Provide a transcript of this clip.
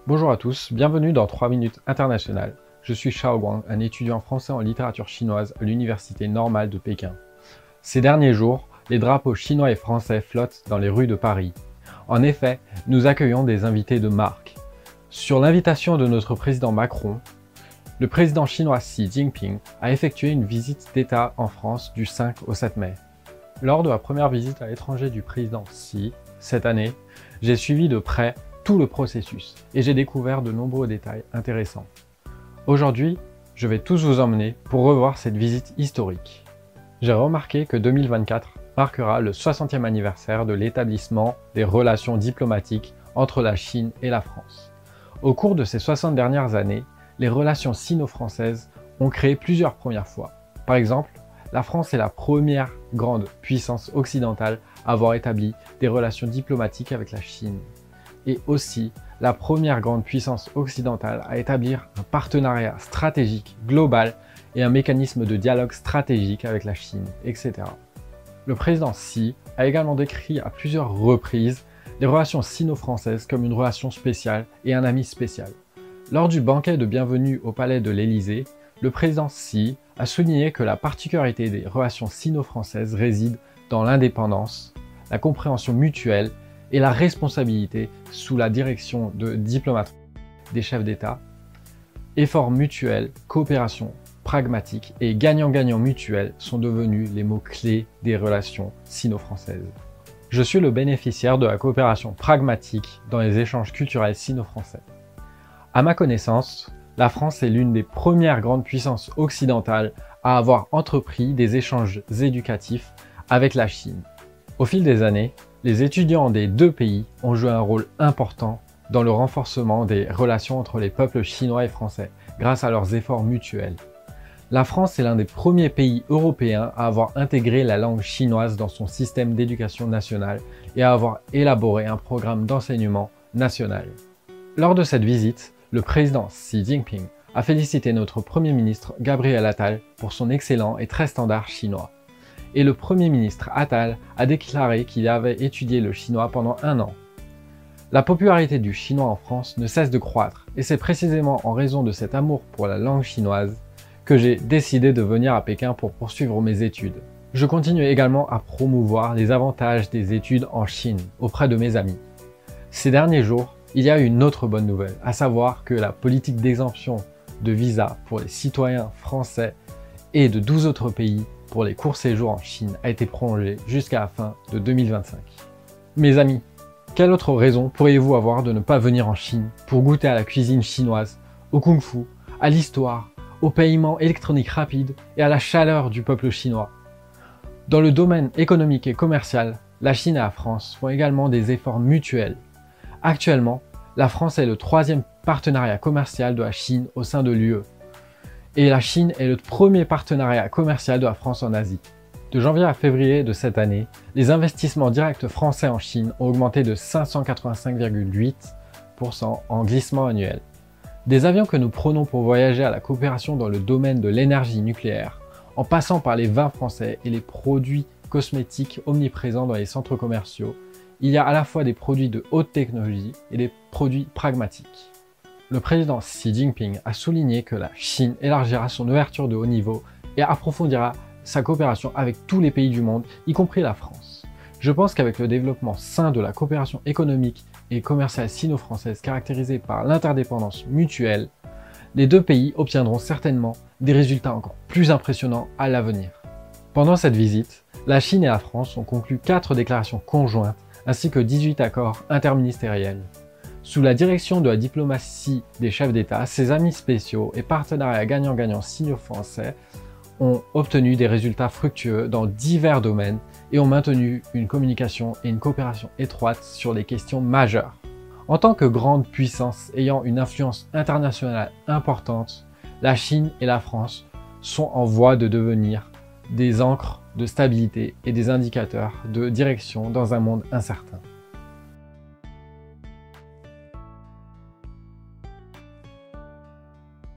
Bonjour à tous, bienvenue dans 3 minutes internationales. Je suis Shao Guang, un étudiant français en littérature chinoise à l'université normale de Pékin. Ces derniers jours, les drapeaux chinois et français flottent dans les rues de Paris. En effet, nous accueillons des invités de marque. Sur l'invitation de notre président Macron, le président chinois Xi Jinping a effectué une visite d'État en France du 5 au 7 mai. Lors de la première visite à l'étranger du président Xi, cette année, j'ai suivi de près tout le processus et j'ai découvert de nombreux détails intéressants. Aujourd'hui, je vais tous vous emmener pour revoir cette visite historique. J'ai remarqué que 2024 marquera le 60e anniversaire de l'établissement des relations diplomatiques entre la Chine et la France. Au cours de ces 60 dernières années, les relations sino-françaises ont créé plusieurs premières fois. Par exemple, la France est la première grande puissance occidentale à avoir établi des relations diplomatiques avec la Chine. Et aussi la première grande puissance occidentale à établir un partenariat stratégique global et un mécanisme de dialogue stratégique avec la Chine, etc. Le président Xi a également décrit à plusieurs reprises les relations sino-françaises comme une relation spéciale et un ami spécial. Lors du banquet de bienvenue au palais de l'Élysée, le président Xi a souligné que la particularité des relations sino-françaises réside dans l'indépendance, la compréhension mutuelle et la responsabilité sous la direction de diplomates, des chefs d'État. Efforts mutuels, coopération pragmatique et gagnant-gagnant mutuel sont devenus les mots-clés des relations sino-françaises. Je suis le bénéficiaire de la coopération pragmatique dans les échanges culturels sino-français. À ma connaissance, la France est l'une des premières grandes puissances occidentales à avoir entrepris des échanges éducatifs avec la Chine. Au fil des années, les étudiants des deux pays ont joué un rôle important dans le renforcement des relations entre les peuples chinois et français grâce à leurs efforts mutuels. La France est l'un des premiers pays européens à avoir intégré la langue chinoise dans son système d'éducation nationale et à avoir élaboré un programme d'enseignement national. Lors de cette visite, le président Xi Jinping a félicité notre Premier ministre Gabriel Attal pour son excellent et très standard chinois. Et le Premier ministre Attal a déclaré qu'il avait étudié le chinois pendant 1 an. La popularité du chinois en France ne cesse de croître et c'est précisément en raison de cet amour pour la langue chinoise que j'ai décidé de venir à Pékin pour poursuivre mes études. Je continue également à promouvoir les avantages des études en Chine auprès de mes amis. Ces derniers jours, il y a une autre bonne nouvelle, à savoir que la politique d'exemption de visa pour les citoyens français et de 12 autres pays pour les courts séjours en Chine a été prolongée jusqu'à la fin de 2025. Mes amis, quelle autre raison pourriez-vous avoir de ne pas venir en Chine pour goûter à la cuisine chinoise, au kung-fu, à l'histoire, au paiement électronique rapide et à la chaleur du peuple chinois? Dans le domaine économique et commercial, la Chine et la France font également des efforts mutuels. Actuellement, la France est le 3e partenariat commercial de la Chine au sein de l'UE. Et la Chine est le premier partenariat commercial de la France en Asie. De janvier à février de cette année, les investissements directs français en Chine ont augmenté de 585,8% en glissement annuel. Des avions que nous prenons pour voyager à la coopération dans le domaine de l'énergie nucléaire, en passant par les vins français et les produits cosmétiques omniprésents dans les centres commerciaux, il y a à la fois des produits de haute technologie et des produits pragmatiques. Le président Xi Jinping a souligné que la Chine élargira son ouverture de haut niveau et approfondira sa coopération avec tous les pays du monde, y compris la France. Je pense qu'avec le développement sain de la coopération économique et commerciale sino-française caractérisée par l'interdépendance mutuelle, les deux pays obtiendront certainement des résultats encore plus impressionnants à l'avenir. Pendant cette visite, la Chine et la France ont conclu 4 déclarations conjointes ainsi que 18 accords interministériels. Sous la direction de la diplomatie des chefs d'État, ces amis spéciaux et partenariats gagnant-gagnant sino-français ont obtenu des résultats fructueux dans divers domaines et ont maintenu une communication et une coopération étroite sur des questions majeures. En tant que grande puissance ayant une influence internationale importante, la Chine et la France sont en voie de devenir des ancres de stabilité et des indicateurs de direction dans un monde incertain.